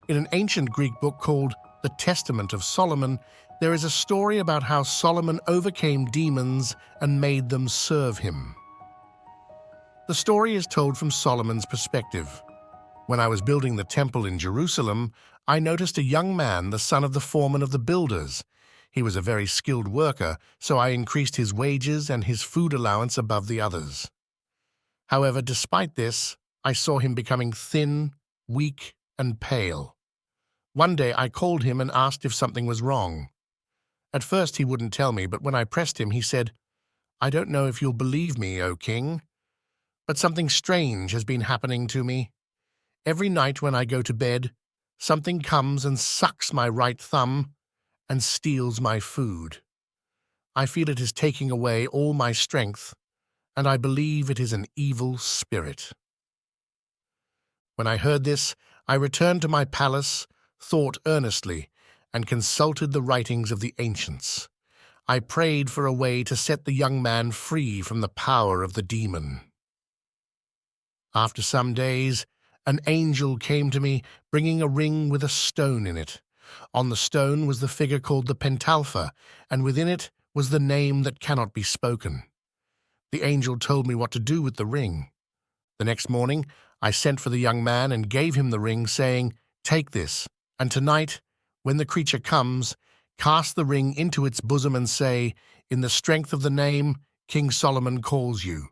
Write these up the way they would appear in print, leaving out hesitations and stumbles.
In an ancient Greek book called The Testament of Solomon, there is a story about how Solomon overcame demons and made them serve him. The story is told from Solomon's perspective. When I was building the temple in Jerusalem, I noticed a young man, the son of the foreman of the builders. He was a very skilled worker, so I increased his wages and his food allowance above the others. However, despite this, I saw him becoming thin, weak, and pale. One day I called him and asked if something was wrong. At first he wouldn't tell me, but when I pressed him, he said, "I don't know if you'll believe me, O king, but something strange has been happening to me. Every night when I go to bed, something comes and sucks my right thumb and steals my food. I feel it is taking away all my strength, and I believe it is an evil spirit." When I heard this, I returned to my palace, thought earnestly, and consulted the writings of the ancients. I prayed for a way to set the young man free from the power of the demon. After some days, an angel came to me, bringing a ring with a stone in it. On the stone was the figure called the pentalpha, and within it was the name that cannot be spoken. The angel told me what to do with the ring. The next morning, I sent for the young man and gave him the ring, saying, "Take this, and tonight, when the creature comes, cast the ring into its bosom and say, 'In the strength of the name, King Solomon calls you.'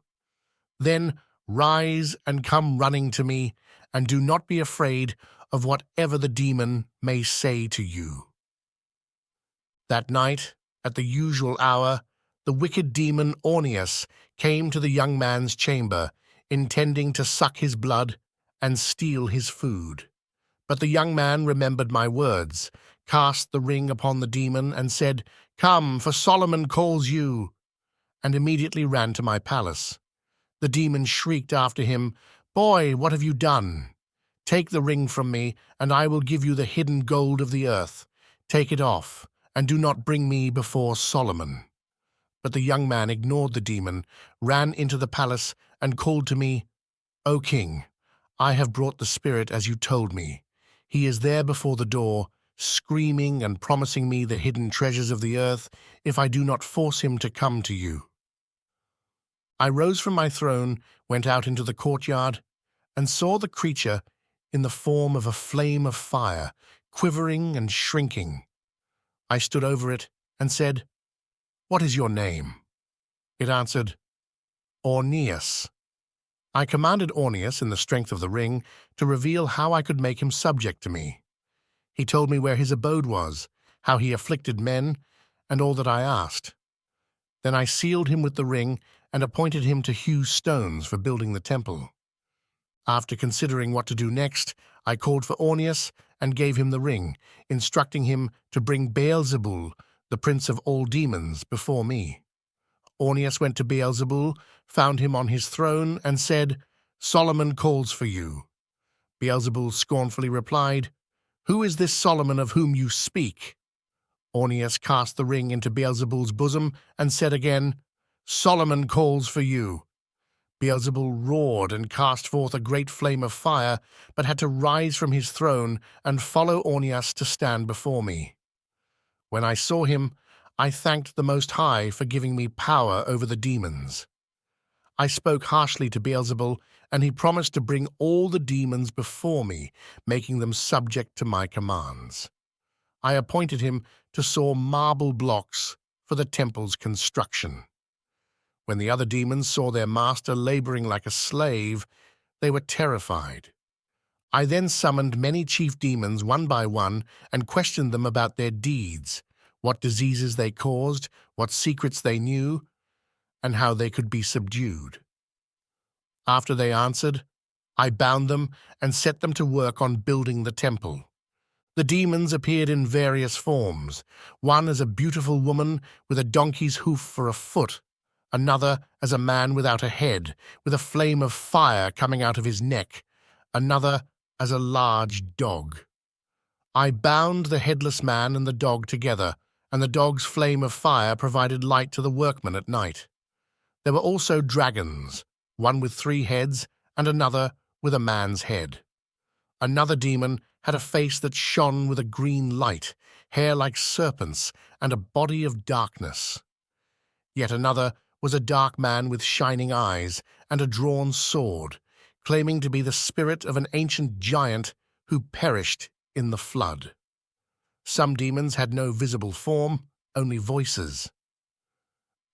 Then rise and come running to me, and do not be afraid of whatever the demon may say to you." That night, at the usual hour, the wicked demon Orneus came to the young man's chamber, intending to suck his blood and steal his food. But the young man remembered my words, cast the ring upon the demon, and said, "Come, for Solomon calls you," and immediately ran to my palace. The demon shrieked after him, "Boy, what have you done? Take the ring from me, and I will give you the hidden gold of the earth. Take it off, and do not bring me before Solomon." But the young man ignored the demon, ran into the palace, and called to me, "O king, I have brought the spirit as you told me. He is there before the door, screaming and promising me the hidden treasures of the earth if I do not force him to come to you." I rose from my throne, went out into the courtyard, and saw the creature in the form of a flame of fire, quivering and shrinking. I stood over it and said, "What is your name?" It answered, "Orneus." I commanded Orneus, in the strength of the ring, to reveal how I could make him subject to me. He told me where his abode was, how he afflicted men, and all that I asked. Then I sealed him with the ring and appointed him to hew stones for building the temple. After considering what to do next, I called for Orneus and gave him the ring, instructing him to bring Beelzebul, the prince of all demons, before me. Orneus went to Beelzebul, found him on his throne, and said, "Solomon calls for you." Beelzebul scornfully replied, "Who is this Solomon of whom you speak?" Orneus cast the ring into Beelzebul's bosom and said again, "Solomon calls for you." Beelzebul roared and cast forth a great flame of fire, but had to rise from his throne and follow Orneus to stand before me. When I saw him, I thanked the Most High for giving me power over the demons. I spoke harshly to Beelzebul, and he promised to bring all the demons before me, making them subject to my commands. I appointed him to saw marble blocks for the temple's construction. When the other demons saw their master laboring like a slave, they were terrified. I then summoned many chief demons one by one and questioned them about their deeds, what diseases they caused, what secrets they knew, and how they could be subdued. After they answered, I bound them and set them to work on building the temple. The demons appeared in various forms, one as a beautiful woman with a donkey's hoof for a foot, another as a man without a head, with a flame of fire coming out of his neck, another as a large dog. I bound the headless man and the dog together, and the dog's flame of fire provided light to the workmen at night. There were also dragons, one with 3 heads and another with a man's head. Another demon had a face that shone with a green light, hair like serpents, and a body of darkness. Yet another was a dark man with shining eyes and a drawn sword, claiming to be the spirit of an ancient giant who perished in the flood. Some demons had no visible form, only voices.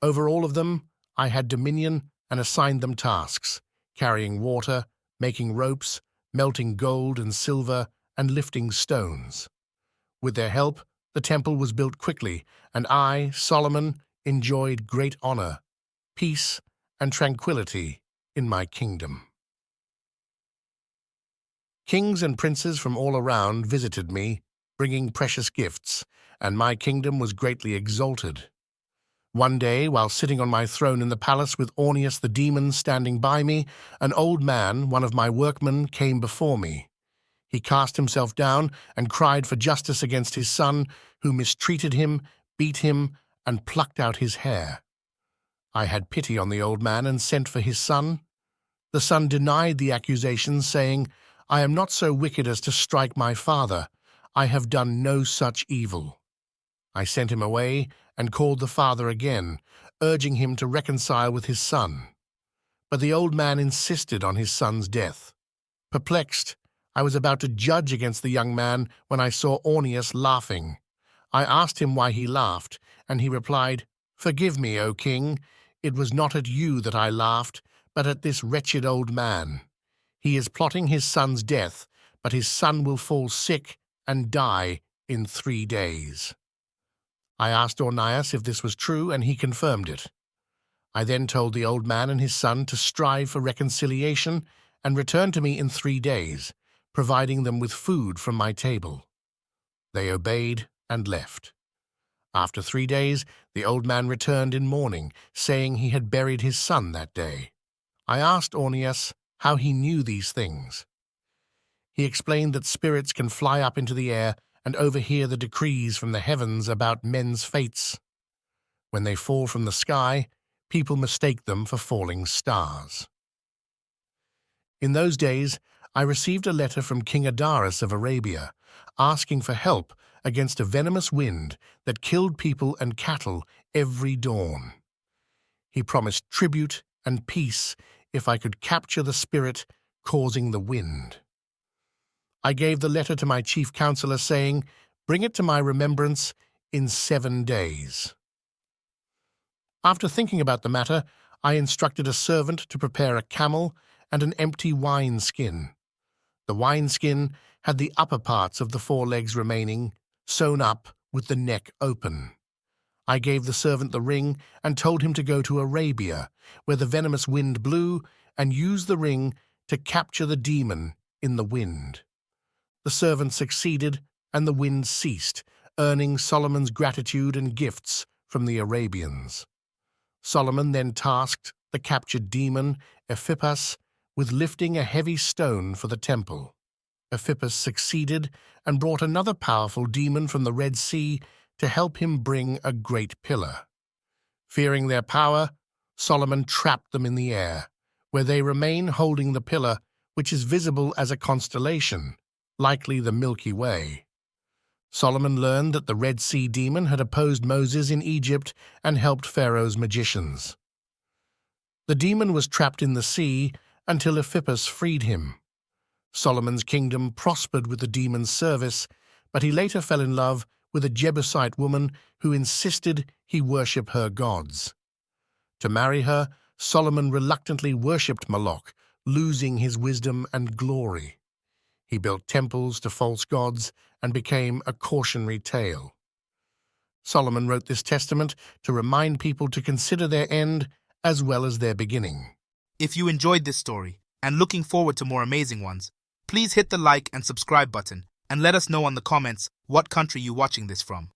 Over all of them, I had dominion and assigned them tasks, carrying water, making ropes, melting gold and silver, and lifting stones. With their help, the temple was built quickly, and I, Solomon, enjoyed great honor, peace, and tranquility in my kingdom. Kings and princes from all around visited me, bringing precious gifts, and my kingdom was greatly exalted. One day, while sitting on my throne in the palace with Ornius the demon standing by me, an old man, one of my workmen, came before me. He cast himself down and cried for justice against his son, who mistreated him, beat him, and plucked out his hair. I had pity on the old man and sent for his son. The son denied the accusations, saying, "I am not so wicked as to strike my father. I have done no such evil." I sent him away and called the father again, urging him to reconcile with his son. But the old man insisted on his son's death. Perplexed, I was about to judge against the young man when I saw Ornius laughing. I asked him why he laughed, and he replied, "Forgive me, O king. It was not at you that I laughed, but at this wretched old man. He is plotting his son's death, but his son will fall sick and die in 3 days." I asked Ornius if this was true, and he confirmed it. I then told the old man and his son to strive for reconciliation and return to me in 3 days, providing them with food from my table. They obeyed and left. After 3 days, the old man returned in mourning, saying he had buried his son that day. I asked Ornius how he knew these things. He explained that spirits can fly up into the air and overhear the decrees from the heavens about men's fates. When they fall from the sky, people mistake them for falling stars. In those days, I received a letter from King Adaris of Arabia, asking for help against a venomous wind that killed people and cattle every dawn. He promised tribute and peace if I could capture the spirit causing the wind. I gave the letter to my chief counselor, saying, "Bring it to my remembrance in 7 days." After thinking about the matter, I instructed a servant to prepare a camel and an empty wineskin. The wineskin had the upper parts of the 4 legs remaining, sewn up with the neck open. I gave the servant the ring and told him to go to Arabia, where the venomous wind blew, and use the ring to capture the demon in the wind. The servant succeeded, and the wind ceased, earning Solomon's gratitude and gifts from the Arabians. Solomon then tasked the captured demon, Ephippus, with lifting a heavy stone for the temple. Ephippus succeeded and brought another powerful demon from the Red Sea to help him bring a great pillar. Fearing their power, Solomon trapped them in the air, where they remain holding the pillar, which is visible as a constellation, likely the Milky Way. Solomon learned that the Red Sea demon had opposed Moses in Egypt and helped Pharaoh's magicians. The demon was trapped in the sea until Ephippus freed him. Solomon's kingdom prospered with the demon's service, but he later fell in love with a Jebusite woman who insisted he worship her gods. To marry her, Solomon reluctantly worshipped Moloch, losing his wisdom and glory. He built temples to false gods and became a cautionary tale. Solomon wrote this testament to remind people to consider their end as well as their beginning. If you enjoyed this story and looking forward to more amazing ones, please hit the like and subscribe button and let us know in the comments what country you're watching this from.